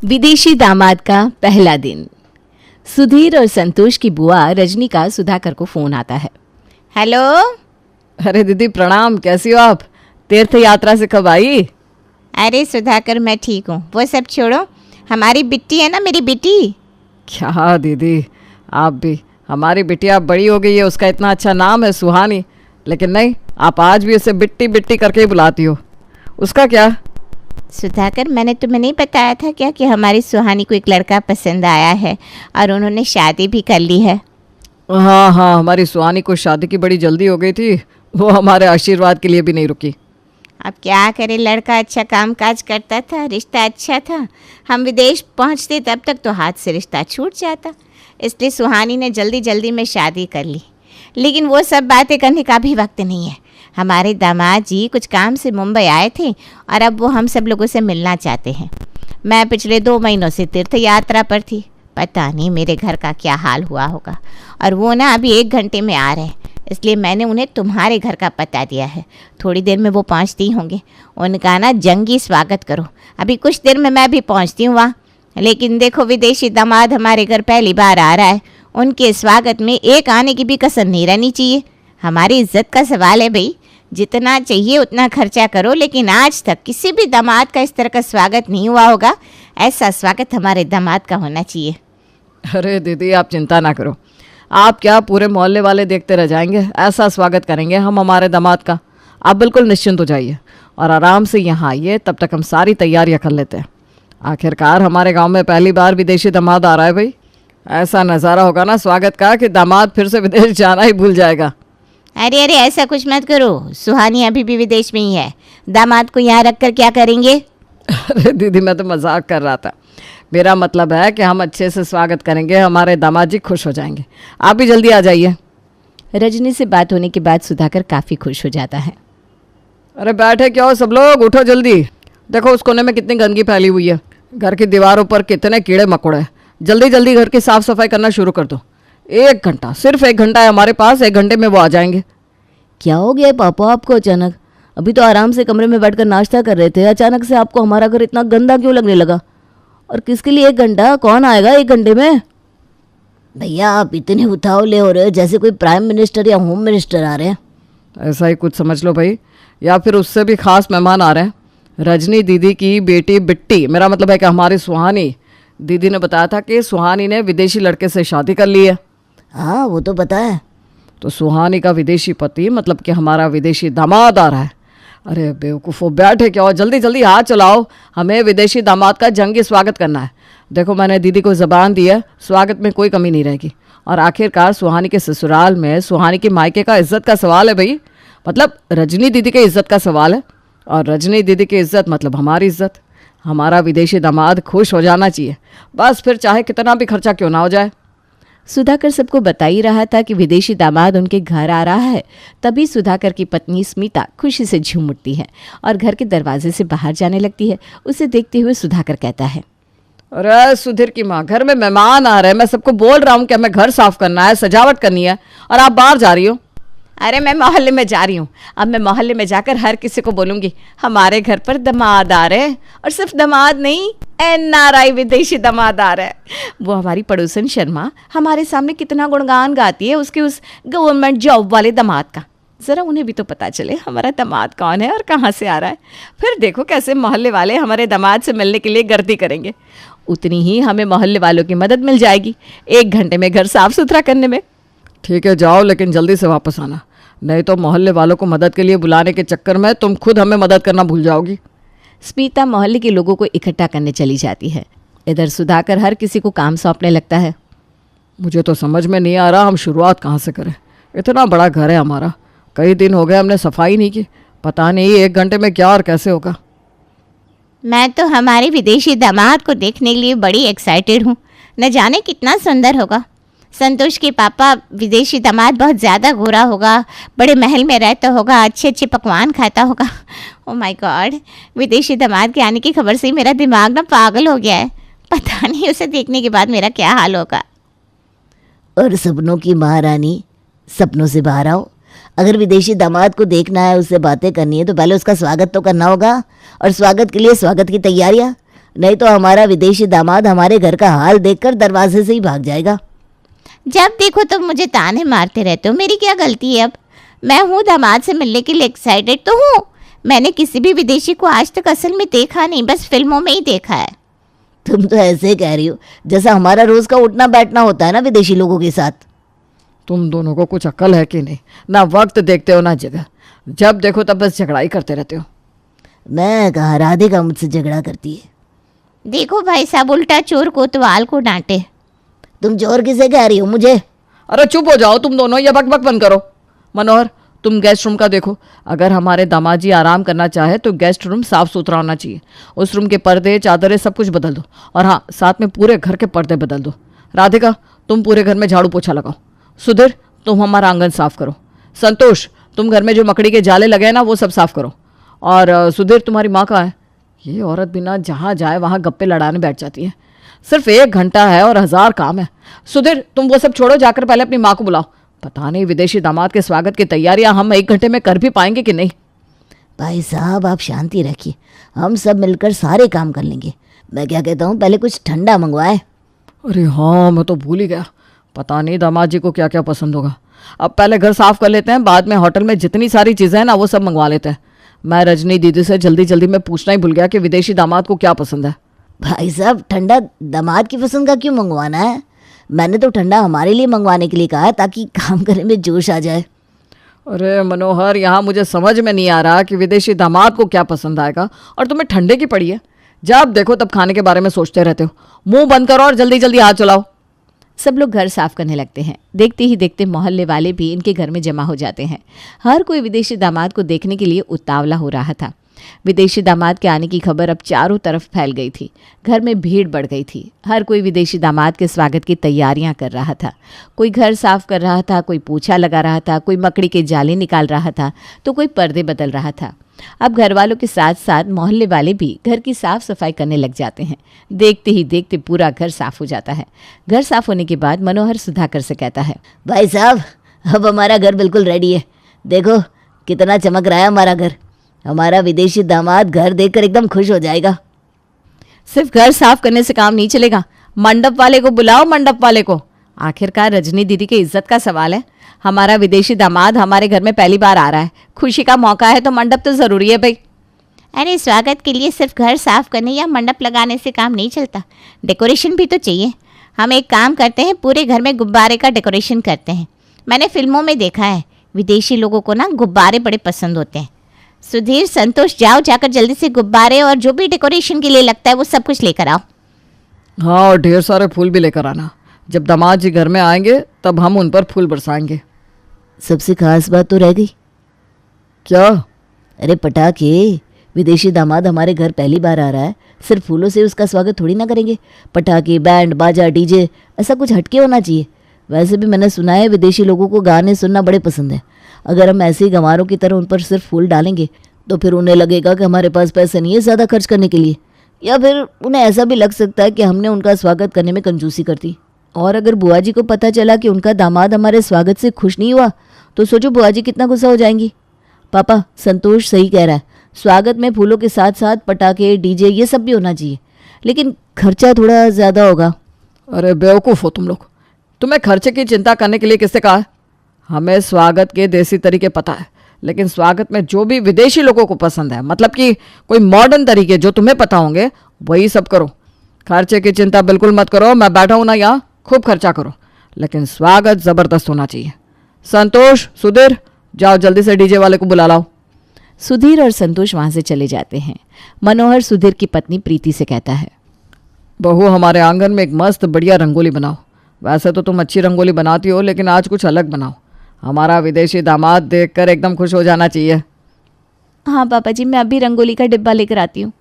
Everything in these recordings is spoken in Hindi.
विदेशी दामाद का पहला दिन। सुधीर और संतोष की बुआ रजनी का सुधाकर को फोन आता है। हेलो। अरे दीदी प्रणाम, कैसी हो आप? तीर्थ यात्रा से कब आई? अरे सुधाकर मैं ठीक हूँ, वो सब छोड़ो। हमारी बिट्टी है ना, मेरी बेटी। क्या दीदी आप भी, हमारी बिटिया बड़ी हो गई है, उसका इतना अच्छा नाम है सुहानी, लेकिन नहीं, आप आज भी उसे बिट्टी बिट्टी करके ही बुलाती हो। उसका क्या? सुधाकर मैंने तुम्हें नहीं बताया था क्या कि हमारी सुहानी को एक लड़का पसंद आया है और उन्होंने शादी भी कर ली है। हाँ हाँ, हमारी सुहानी को शादी की बड़ी जल्दी हो गई थी, वो हमारे आशीर्वाद के लिए भी नहीं रुकी। अब क्या करे, लड़का अच्छा काम काज करता था, रिश्ता अच्छा था। हम विदेश पहुंचते तब तक तो हाथ से रिश्ता छूट जाता, इसलिए सुहानी ने जल्दी जल्दी में शादी कर ली। लेकिन वो सब बातें करने का भी वक्त नहीं है। हमारे दामाद जी कुछ काम से मुंबई आए थे और अब वो हम सब लोगों से मिलना चाहते हैं। मैं पिछले 2 महीनों से तीर्थ यात्रा पर थी, पता नहीं मेरे घर का क्या हाल हुआ होगा। और वो ना अभी 1 घंटे में आ रहे हैं, इसलिए मैंने उन्हें तुम्हारे घर का पता दिया है। थोड़ी देर में वो पहुंचती होंगे। उनका ना जंगी स्वागत करो। अभी कुछ देर में मैं भी पहुंचती हूँ वहाँ। लेकिन देखो, विदेशी दामाद हमारे घर पहली बार आ रहा है, उनके स्वागत में एक आने की भी कसर नहीं रहनी चाहिए। हमारी इज्जत का सवाल है भाई, जितना चाहिए उतना खर्चा करो। लेकिन आज तक किसी भी दामाद का इस तरह का स्वागत नहीं हुआ होगा। ऐसा स्वागत हमारे दामाद का होना चाहिए। अरे दीदी आप चिंता ना करो, आप क्या पूरे मोहल्ले वाले देखते रह जाएंगे, ऐसा स्वागत करेंगे हम हमारे दामाद का। आप बिल्कुल निश्चिंत हो जाइए और आराम से यहाँ आइए, तब तक हम सारी तैयारियाँ कर लेते हैं। आखिरकार हमारे गांव में पहली बार विदेशी दामाद आ रहा है भाई। ऐसा नज़ारा होगा ना स्वागत का कि दामाद फिर से विदेश जाना ही भूल जाएगा। अरे अरे ऐसा कुछ मत करो, सुहानी अभी भी विदेश में ही है, दामाद को यहाँ रख कर क्या करेंगे? अरे दीदी मैं तो मजाक कर रहा था, मेरा मतलब है कि हम अच्छे से स्वागत करेंगे, हमारे दामाद जी खुश हो जाएंगे। आप भी जल्दी आ जाइए। रजनी से बात होने के बाद सुधाकर काफ़ी खुश हो जाता है। अरे बैठे क्या हो सब लोग, उठो जल्दी। देखो उस कोने में कितनी गंदगी फैली हुई है, घर की दीवारों पर कितने कीड़े मकोड़े हैं। जल्दी जल्दी घर की साफ सफाई करना शुरू कर दो। 1 घंटा, सिर्फ 1 घंटा है हमारे पास, 1 घंटे में वो आ जाएंगे। क्या हो गया पापा आपको अचानक? अभी तो आराम से कमरे में बैठकर नाश्ता कर रहे थे, अचानक से आपको हमारा घर इतना गंदा क्यों लगने लगा? और किसके लिए 1 घंटा? कौन आएगा 1 घंटे में? भैया आप इतने उतावले हो रहे हो जैसे कोई प्राइम मिनिस्टर या होम मिनिस्टर आ रहे हैं। ऐसा ही कुछ समझ लो भाई, या फिर उससे भी खास मेहमान आ रहे हैं। रजनी दीदी की बेटी बिट्टी, मेरा मतलब है कि हमारी सुहानी दीदी ने बताया था कि सुहानी ने विदेशी लड़के से शादी कर ली है। हाँ वो तो पता है। तो सुहानी का विदेशी पति मतलब कि हमारा विदेशी दामाद आ रहा है। अरे बेवकूफ़ो, बैठे क्या हो, जल्दी जल्दी हाथ चलाओ, हमें विदेशी दामाद का जंगी स्वागत करना है। देखो मैंने दीदी को ज़बान दी है, स्वागत में कोई कमी नहीं रहेगी। और आखिरकार सुहानी के ससुराल में सुहानी के मायके का इज्जत का सवाल है भाई, मतलब रजनी दीदी के इज्जत का सवाल है। और रजनी दीदी की इज्जत मतलब हमारी इज्जत। हमारा विदेशी दामाद खुश हो जाना चाहिए, बस फिर चाहे कितना भी खर्चा क्यों ना हो जाए। सुधाकर सबको बता ही रहा था कि विदेशी दामाद उनके घर आ रहा है। तभी सुधाकर की पत्नी स्मिता खुशी से झूम उठती है और घर के दरवाजे से बाहर जाने लगती है। उसे देखते हुए सुधाकर कहता है, अरे सुधीर की माँ, घर में मेहमान आ रहे हैं, मैं सबको बोल रहा हूँ कि हमें घर साफ करना है, सजावट करनी है, और आप बाहर जा रही हो। अरे मैं मोहल्ले में जा रही हूँ, अब मैं मोहल्ले में जाकर हर किसी को बोलूँगी हमारे घर पर दामाद आ रहे हैं। और सिर्फ दामाद नहीं, NRI विदेशी दामाद आ रहा है। वो हमारी पड़ोसन शर्मा हमारे सामने कितना गुणगान गाती है उसके उस गवर्नमेंट जॉब वाले दामाद का। ज़रा उन्हें भी तो पता चले हमारा दामाद कौन है और कहाँ से आ रहा है। फिर देखो कैसे मोहल्ले वाले हमारे दामाद से मिलने के लिए गर्दी करेंगे। उतनी ही हमें मोहल्ले वालों की मदद मिल जाएगी 1 घंटे में घर साफ सुथरा करने में। ठीक है जाओ, लेकिन जल्दी से वापस आना, नहीं तो मोहल्ले वालों को मदद के लिए बुलाने के चक्कर में तुम खुद हमें मदद करना भूल जाओगी। स्मिता मोहल्ले के लोगों को इकट्ठा करने चली जाती है। इधर सुधाकर हर किसी को काम सौंपने लगता है। मुझे तो समझ में नहीं आ रहा हम शुरुआत कहाँ से करें। इतना बड़ा घर है हमारा, कई दिन हो गए हमने सफाई नहीं की, पता नहीं 1 घंटे में क्या और कैसे होगा। मैं तो हमारे विदेशी दामाद को देखने के लिए बड़ी एक्साइटेड हूँ, न जाने कितना सुंदर होगा। संतोष के पापा विदेशी दामाद बहुत ज़्यादा गोरा होगा, बड़े महल में रहता होगा, अच्छे अच्छे पकवान खाता होगा। ओह माय गॉड, विदेशी दामाद के आने की खबर से ही मेरा दिमाग ना पागल हो गया है। पता नहीं उसे देखने के बाद मेरा क्या हाल होगा। और सपनों की महारानी, सपनों से बाहर आओ। अगर विदेशी दामाद को देखना है, उससे बातें करनी है, तो पहले उसका स्वागत तो करना होगा। और स्वागत के लिए स्वागत की तैयारियाँ। नहीं तो हमारा विदेशी दामाद हमारे घर का हाल देखकर दरवाजे से ही भाग जाएगा। जब देखो तुम मुझे ताने मारते रहते हो, मेरी क्या गलती है अब? मैं हूँ दामाद से मिलने के लिए एक्साइटेड तो हूँ। मैंने किसी भी विदेशी को आज तक असल में देखा नहीं, बस फिल्मों में ही देखा है। तुम तो ऐसे कह रही हो जैसा हमारा रोज का उठना बैठना होता है ना विदेशी लोगों के साथ। तुम दोनों को कुछ अक्ल है कि नहीं? ना वक्त देखते हो ना जगह, जब देखो तब बस झगड़ा ही करते रहते हो। मैं कहा राधिका मुझसे झगड़ा करती है। देखो भाई साहब, उल्टा चोर कोतवाल को डांटे। तुम चोर किसे कह रही हो मुझे? अरे चुप हो जाओ तुम दोनों, ये बक बक बंद करो। मनोहर, तुम गेस्ट रूम का देखो। अगर हमारे दामाद जी आराम करना चाहे तो गेस्ट रूम साफ सुथरा होना चाहिए। उस रूम के पर्दे चादरें सब कुछ बदल दो, और हाँ, साथ में पूरे घर के पर्दे बदल दो। राधिका, तुम पूरे घर में झाड़ू पोछा लगाओ। सुधीर, तुम हमारा आंगन साफ करो। संतोष, तुम घर में जो मकड़ी के जाले लगे हैं ना वो सब साफ करो। और सुधीर, तुम्हारी माँ कहाँ है? ये औरत बिना जहाँ जाए वहाँ गप्पे लड़ाने बैठ जाती है। सिर्फ 1 घंटा है और 1000 काम है। सुधीर, तुम वो सब छोड़ो, जाकर पहले अपनी माँ को बुलाओ। पता नहीं विदेशी दामाद के स्वागत की तैयारियां हम 1 घंटे में कर भी पाएंगे कि नहीं। भाई साहब आप शांति रखिए, हम सब मिलकर सारे काम कर लेंगे। मैं क्या कहता हूँ, पहले कुछ ठंडा मंगवाए। अरे हाँ, मैं तो भूल ही गया। पता नहीं दामाद जी को क्या क्या पसंद होगा। अब पहले घर साफ कर लेते हैं, बाद में होटल में जितनी सारी चीज़ें हैं ना वो सब मंगवा लेते हैं। मैं रजनी दीदी से जल्दी जल्दी में पूछना ही भूल गया कि विदेशी दामाद को क्या पसंद है। भाई साहब ठंडा दामाद की पसंद का क्यों मंगवाना है? मैंने तो ठंडा हमारे लिए मंगवाने के लिए कहा है ताकि काम करने में जोश आ जाए। अरे मनोहर, यहाँ मुझे समझ में नहीं आ रहा कि विदेशी दामाद को क्या पसंद आएगा और तुम्हें ठंडे की पड़ी है। जब देखो तब खाने के बारे में सोचते रहते हो। मुंह बंद करो और जल्दी जल्दी हाथ चलाओ। सब लोग घर साफ करने लगते हैं। देखते ही देखते मोहल्ले वाले भी इनके घर में जमा हो जाते हैं। हर कोई विदेशी दामाद को देखने के लिए उतावला हो रहा था। विदेशी दामाद के आने की खबर अब चारों तरफ फैल गई थी। घर में भीड़ बढ़ गई थी। हर कोई विदेशी दामाद के स्वागत की तैयारियां कर रहा था। कोई घर साफ कर रहा था, कोई पोछा लगा रहा था, कोई मकड़ी के जाले निकाल रहा था, तो कोई पर्दे बदल रहा था। अब घर वालों के साथ साथ मोहल्ले वाले भी घर की साफ सफाई करने लग जाते हैं। देखते ही देखते पूरा घर साफ हो जाता है। घर साफ होने के बाद मनोहर सुधाकर से कहता है, भाई साहब अब हमारा घर बिल्कुल रेडी है। देखो कितना चमक रहा है हमारा घर। हमारा विदेशी दामाद घर देखकर एकदम खुश हो जाएगा। सिर्फ घर साफ करने से काम नहीं चलेगा, मंडप वाले को बुलाओ, मंडप वाले को। आखिरकार रजनी दीदी की इज्जत का सवाल है। हमारा विदेशी दामाद हमारे घर में पहली बार आ रहा है, खुशी का मौका है तो मंडप तो ज़रूरी है भाई। अरे स्वागत के लिए सिर्फ घर साफ करने या मंडप लगाने से काम नहीं चलता, डेकोरेशन भी तो चाहिए। हम एक काम करते हैं, पूरे घर में गुब्बारे का डेकोरेशन करते हैं। मैंने फिल्मों में देखा है, विदेशी लोगों को ना गुब्बारे बड़े पसंद होते हैं। सुधीर, संतोष, जाओ जाकर जल्दी से गुब्बारे और जो भी डेकोरेशन के लिए लगता है वो सब कुछ लेकर आओ। हाँ, और ढेर सारे फूल भी लेकर आना। जब दामाद जी घर में आएंगे तब हम उन पर फूल बरसाएंगे। सबसे खास बात तो रह गई। क्या? अरे पटाखे, विदेशी दामाद हमारे घर पहली बार आ रहा है, सिर्फ फूलों से उसका स्वागत थोड़ी ना करेंगे। पटाखे, बैंड बाजा, डीजे, ऐसा कुछ हटके होना चाहिए। वैसे भी मैंने सुना है विदेशी लोगों को गाने सुनना बड़े पसंद है। अगर हम ऐसे ही गंवारों की तरह उन पर सिर्फ फूल डालेंगे तो फिर उन्हें लगेगा कि हमारे पास पैसे नहीं है ज़्यादा खर्च करने के लिए, या फिर उन्हें ऐसा भी लग सकता है कि हमने उनका स्वागत करने में कंजूसी कर दी। और अगर बुआ जी को पता चला कि उनका दामाद हमारे स्वागत से खुश नहीं हुआ तो सोचो बुआ जी कितना गुस्सा हो जाएंगी। पापा, संतोष सही कह रहा है, स्वागत में फूलों के साथ साथ पटाखे, डीजे, ये सब भी होना चाहिए, लेकिन खर्चा थोड़ा ज़्यादा होगा। अरे बेवकूफ़ हो तुम लोग, तुम्हें खर्चे की चिंता करने के लिए किससे कहा है? हमें स्वागत के देसी तरीके पता है, लेकिन स्वागत में जो भी विदेशी लोगों को पसंद है, मतलब कि कोई मॉडर्न तरीके जो तुम्हें पता होंगे, वही सब करो। खर्चे की चिंता बिल्कुल मत करो, मैं बैठा हूं ना यहाँ, खूब खर्चा करो, लेकिन स्वागत ज़बरदस्त होना चाहिए। संतोष, सुधीर, जाओ जल्दी से डीजे वाले को बुला लाओ। सुधीर और संतोष वहां से चले जाते हैं। मनोहर सुधीर की पत्नी प्रीति से कहता है, बहू, हमारे आंगन में एक मस्त बढ़िया रंगोली बनाओ। वैसे तो तुम अच्छी रंगोली बनाती हो, लेकिन आज कुछ अलग बनाओ। हमारा विदेशी दामाद देखकर एकदम खुश हो जाना चाहिए। हाँ पापा जी, मैं अभी रंगोली का डिब्बा लेकर आती हूँ।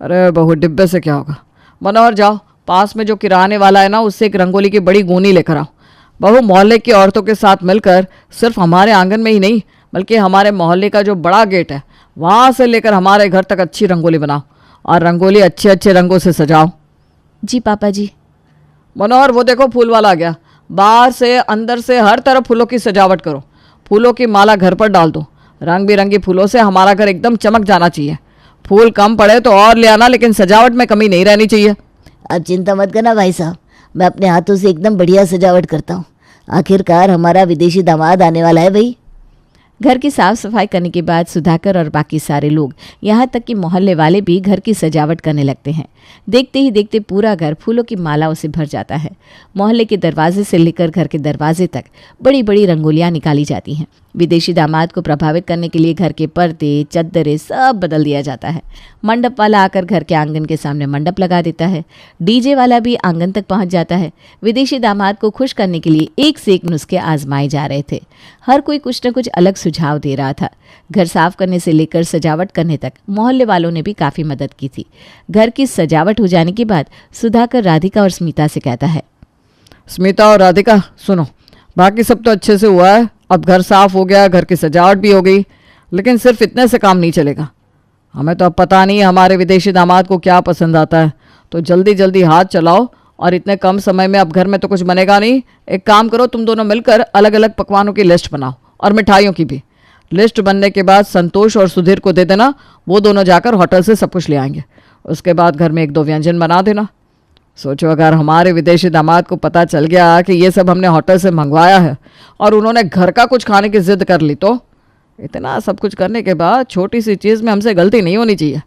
अरे बहू, डिब्बे से क्या होगा? मनोहर, जाओ पास में जो किराने वाला है ना, उससे एक रंगोली की बड़ी गोनी लेकर आओ। बहू, मोहल्ले की औरतों के साथ मिलकर सिर्फ हमारे आंगन में ही नहीं, बल्कि हमारे मोहल्ले का जो बड़ा गेट है वहाँ से लेकर हमारे घर तक अच्छी रंगोली बनाओ, और रंगोली अच्छे अच्छे रंगों से सजाओ। जी पापा जी। मनोहर, वो देखो फूल वाला आ गया। बाहर से अंदर से हर तरफ फूलों की सजावट करो। फूलों की माला घर पर डाल दो। रंग बिरंगी फूलों से हमारा घर एकदम चमक जाना चाहिए। फूल कम पड़े तो और ले आना, लेकिन सजावट में कमी नहीं रहनी चाहिए। आप चिंता मत करना भाई साहब, मैं अपने हाथों से एकदम बढ़िया सजावट करता हूँ। आखिरकार हमारा विदेशी दामाद आने वाला है भाई। घर की साफ सफाई करने के बाद सुधाकर और बाकी सारे लोग, यहाँ तक कि मोहल्ले वाले भी घर की सजावट करने लगते हैं। देखते ही देखते पूरा घर फूलों की मालाओं से भर जाता है। मोहल्ले के दरवाजे से लेकर घर के दरवाजे तक बड़ी बड़ी रंगोलियाँ निकाली जाती हैं। विदेशी दामाद को प्रभावित करने के लिए घर के पर्दे, चद्दरें सब बदल दिया जाता है। मंडप वाला आकर घर के आंगन के सामने मंडप लगा देता है। डीजे वाला भी आंगन तक पहुंच जाता है। विदेशी दामाद को खुश करने के लिए एक से एक नुस्खे आजमाए जा रहे थे। हर कोई कुछ न कुछ अलग सुझाव दे रहा था। घर साफ करने से लेकर सजावट करने तक मोहल्ले वालों ने भी काफ़ी मदद की थी। घर की सजावट हो जाने के बाद सुधाकर राधिका और स्मिता से कहता है, स्मिता और राधिका सुनो, बाकी सब तो अच्छे से हुआ है। अब घर साफ हो गया, घर की सजावट भी हो गई, लेकिन सिर्फ इतने से काम नहीं चलेगा। हमें तो अब पता नहीं हमारे विदेशी दामाद को क्या पसंद आता है, तो जल्दी जल्दी हाथ चलाओ। और इतने कम समय में अब घर में तो कुछ बनेगा नहीं। एक काम करो, तुम दोनों मिलकर अलग अलग पकवानों की लिस्ट बनाओ और मिठाइयों की भी। लिस्ट बनने के बाद संतोष और सुधीर को दे देना, वो दोनों जाकर होटल से सब कुछ ले आएंगे। उसके बाद घर में एक दो व्यंजन बना देना। सोचो, अगर हमारे विदेशी दामाद को पता चल गया कि ये सब हमने होटल से मंगवाया है और उन्होंने घर का कुछ खाने की जिद कर ली, तो इतना सब कुछ करने के बाद छोटी सी चीज़ में हमसे गलती नहीं होनी चाहिए।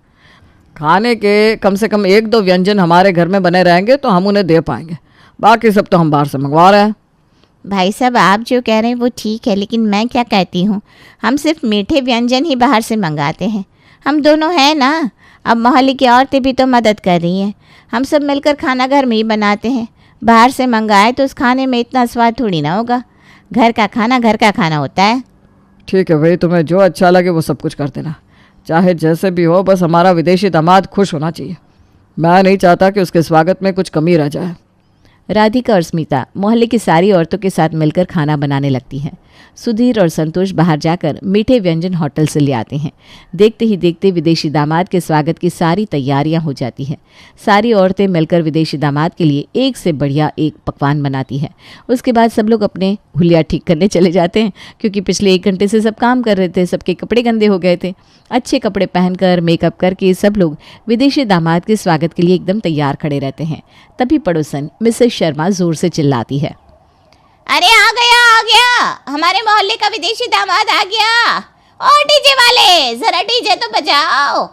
खाने के कम से कम एक दो व्यंजन हमारे घर में बने रहेंगे तो हम उन्हें दे पाएंगे। बाकी सब तो हम बाहर से मंगवा रहे हैं। भाई साहब, आप जो कह रहे हैं वो ठीक है, लेकिन मैं क्या कहती हूँ, हम सिर्फ मीठे व्यंजन ही बाहर से मंगाते हैं। हम दोनों हैं ना, अब मोहल्ले की औरतें भी तो मदद कर रही हैं। हम सब मिलकर खाना घर में ही बनाते हैं। बाहर से मंगाए तो उस खाने में इतना स्वाद थोड़ी ना होगा। घर का खाना होता है। ठीक है भाई, तुम्हें जो अच्छा लगे वो सब कुछ कर देना, चाहे जैसे भी हो, बस हमारा विदेशी दामाद खुश होना चाहिए। मैं नहीं चाहता कि उसके स्वागत में कुछ कमी रह जाए। राधिका और स्मिता मोहल्ले की सारी औरतों के साथ मिलकर खाना बनाने लगती हैं। सुधीर और संतोष बाहर जाकर मीठे व्यंजन होटल से ले आते हैं। देखते ही देखते विदेशी दामाद के स्वागत की सारी तैयारियां हो जाती हैं। सारी औरतें मिलकर विदेशी दामाद के लिए एक से बढ़िया एक पकवान बनाती हैं। उसके बाद सब लोग अपने हुलिया ठीक करने चले जाते हैं, क्योंकि पिछले 1 घंटे से सब काम कर रहे थे। सबके कपड़े गंदे हो गए थे। अच्छे कपड़े पहनकर मेकअप करके सब लोग विदेशी दामाद के स्वागत के लिए एकदम तैयार खड़े रहते हैं। तभी पड़ोसन मिसेस शर्मा जोर से चिल्लाती है, अरे आ गया, हमारे मोहल्ले का विदेशी दामाद आ गया। और डीजे वाले, जरा डीजे तो बजाओ।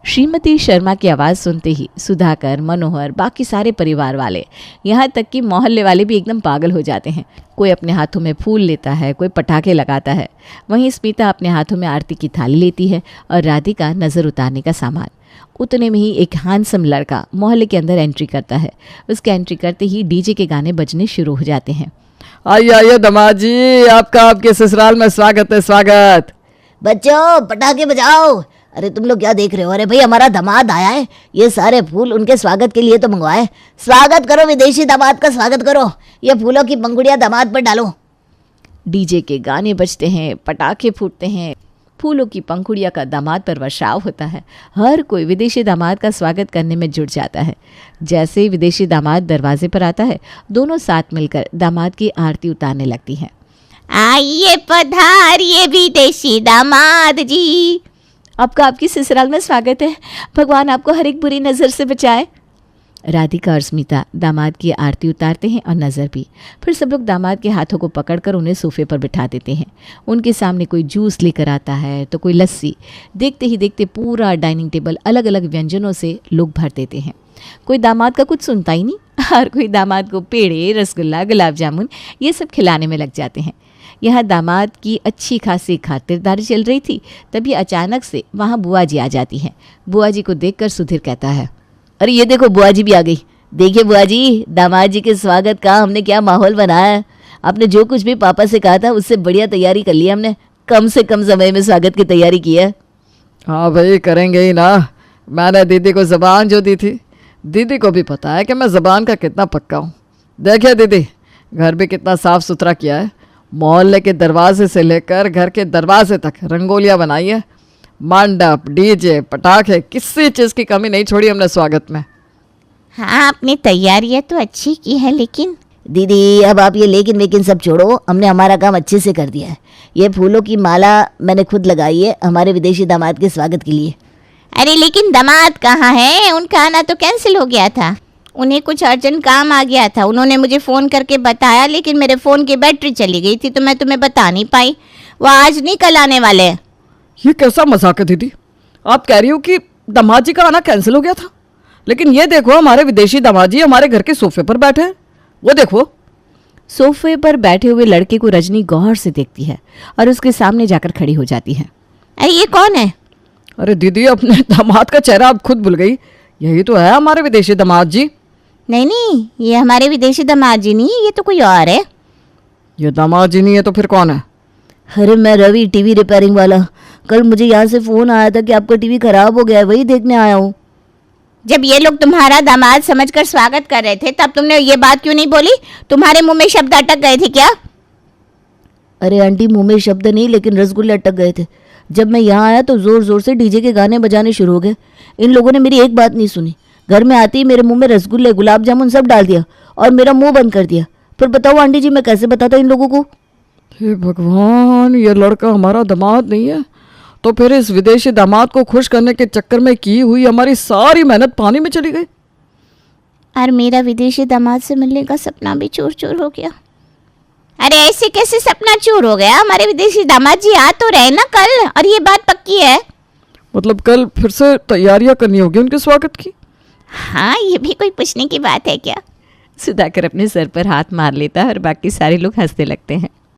श्रीमती शर्मा की आवाज़ सुनते ही सुधाकर, मनोहर, बाकी सारे परिवार वाले, यहाँ तक कि मोहल्ले वाले भी एकदम पागल हो जाते हैं। कोई अपने हाथों में फूल लेता है, कोई पटाखे लगाता है। वहीं स्मिता अपने हाथों में आरती की थाली लेती है और राधिका नज़र उतारने का सामान। उतने में ही एक हैंडसम लड़का मोहल्ले के अंदर एंट्री करता है। उसके एंट्री करते ही डीजे के गाने बजने शुरू हो जाते हैं। आइए आइए दामाद जी, आपका आपके ससुराल में स्वागत है, स्वागत। बच्चों पटाखे बजाओ। अरे तुम लोग क्या देख रहे हो? अरे भाई हमारा दामाद आया है, ये सारे फूल उनके स्वागत के लिए तो मंगवाए। स्वागत करो, विदेशी दामाद का स्वागत करो। ये फूलों की पंखुड़ियाँ दामाद पर डालो। डीजे के गाने बजते हैं, पटाखे फूटते हैं, फूलों की पंखुड़ियाँ का दामाद पर वर्षाव होता है। हर कोई विदेशी दामाद का स्वागत करने में जुट जाता है। जैसे ही विदेशी दामाद दरवाजे पर आता है, दोनों साथ मिलकर दामाद की आरती उतारने लगती हैं। आइए पधारिए विदेशी दामाद जी। आपका आपकी ससुराल में स्वागत है। भगवान आपको हर एक बुरी नज़र से बचाए। राधिका और स्मिता दामाद की आरती उतारते हैं और नज़र भी। फिर सब लोग दामाद के हाथों को पकड़कर उन्हें सोफे पर बिठा देते हैं। उनके सामने कोई जूस लेकर आता है तो कोई लस्सी। देखते ही देखते पूरा डाइनिंग टेबल अलग अलग व्यंजनों से लोग भर देते हैं। कोई दामाद का कुछ सुनता ही नहीं। हर कोई दामाद को पेड़े, रसगुल्ला, गुलाब जामुन ये सब खिलाने में लग जाते हैं। यहाँ दामाद की अच्छी खासी खातिरदारी चल रही थी, तभी अचानक से वहाँ बुआ जी आ जाती हैं। बुआ जी को देखकर सुधीर कहता है, अरे ये देखो बुआ जी भी आ गई। देखिए बुआ जी, दामाद जी के स्वागत का हमने क्या माहौल बनाया है। आपने जो कुछ भी पापा से कहा था उससे बढ़िया तैयारी कर ली हमने। कम से कम समय में स्वागत की तैयारी की है। हाँ भाई, करेंगे ही ना। मैंने दीदी को ज़बान जो दी थी, दीदी को भी पता है कि मैं ज़बान का कितना पक्का हूँ। देखिए दीदी, घर भी कितना साफ़ सुथरा किया है। मोहल्ले के दरवाजे से लेकर घर के दरवाजे तक रंगोलियाँ बनाई है। मंडप, डीजे, पटाखे, किसी चीज़ की कमी नहीं छोड़ी हमने स्वागत में। हाँ, आपने तैयारियाँ तो अच्छी की है, लेकिन दीदी अब आप ये लेकिन वेकिन सब छोड़ो। हमने हमारा काम अच्छे से कर दिया है। ये फूलों की माला मैंने खुद लगाई है हमारे विदेशी दामाद के स्वागत के लिए। अरे लेकिन दामाद कहाँ है? उनका आना तो कैंसिल हो गया था। उन्हें कुछ अर्जेंट काम आ गया था। उन्होंने मुझे फ़ोन करके बताया, लेकिन मेरे फ़ोन की बैटरी चली गई थी तो मैं तुम्हें बता नहीं पाई। वो आज नहीं कल आने वाले हैं। ये कैसा मजाक है दीदी? आप कह रही हो कि दामाद जी का आना कैंसिल हो गया था, लेकिन ये देखो हमारे विदेशी दामाद जी हमारे घर के सोफे पर बैठे हैं। वो देखो। सोफे पर बैठे हुए लड़के को रजनी गौर से देखती है और उसके सामने जाकर खड़ी हो जाती है। अरे ये कौन है? अरे दीदी, अपने दामाद का चेहरा आप खुद भूल गई। यही तो है हमारे विदेशी दामाद जी। नहीं नहीं, ये हमारे विदेशी दामाद जी नहीं, ये तो कोई और है। ये दामाद जी नहीं है तो फिर कौन है? अरे मैं रवि, टीवी रिपेयरिंग वाला। कल मुझे यहाँ से फ़ोन आया था कि आपका टीवी खराब हो गया है, वही देखने आया हूँ। जब ये लोग तुम्हारा दामाद समझकर स्वागत कर रहे थे तब तुमने ये बात क्यों नहीं बोली? तुम्हारे मुंह में शब्द अटक गए थे क्या? अरे आंटी, मुंह में शब्द नहीं लेकिन रसगुल्ले अटक गए थे। जब मैं यहाँ आया तो ज़ोर ज़ोर से डीजे के गाने बजाने शुरू हो गए। इन लोगों ने मेरी एक बात नहीं सुनी। घर में आते ही मेरे मुंह में रसगुल्ले, गुलाब जामुन सब डाल दिया और मेरा मुंह बंद कर दिया। फिर बताओ आंटी जी, मैं कैसे बताता इन लोगों को? हे भगवान, ये लड़का हमारा दामाद नहीं है तो फिर इस विदेशी दामाद को खुश करने के चक्कर में की हुई हमारी सारी मेहनत पानी में चली गई। और मेरा विदेशी दामाद से मिलने का सपना भी चूर चूर हो गया। अरे ऐसे कैसे सपना चूर हो गया? हमारे विदेशी दामाद जी आ तो रहे ना कल, और ये बात पक्की है। मतलब कल फिर से तैयारियां करनी होगी उनके स्वागत की। हाँ, ये भी कोई पूछने की बात है क्या? सुधाकर अपने सर पर हाथ मार लेता है और बाकी सारे लोग हंसने लगते हैं।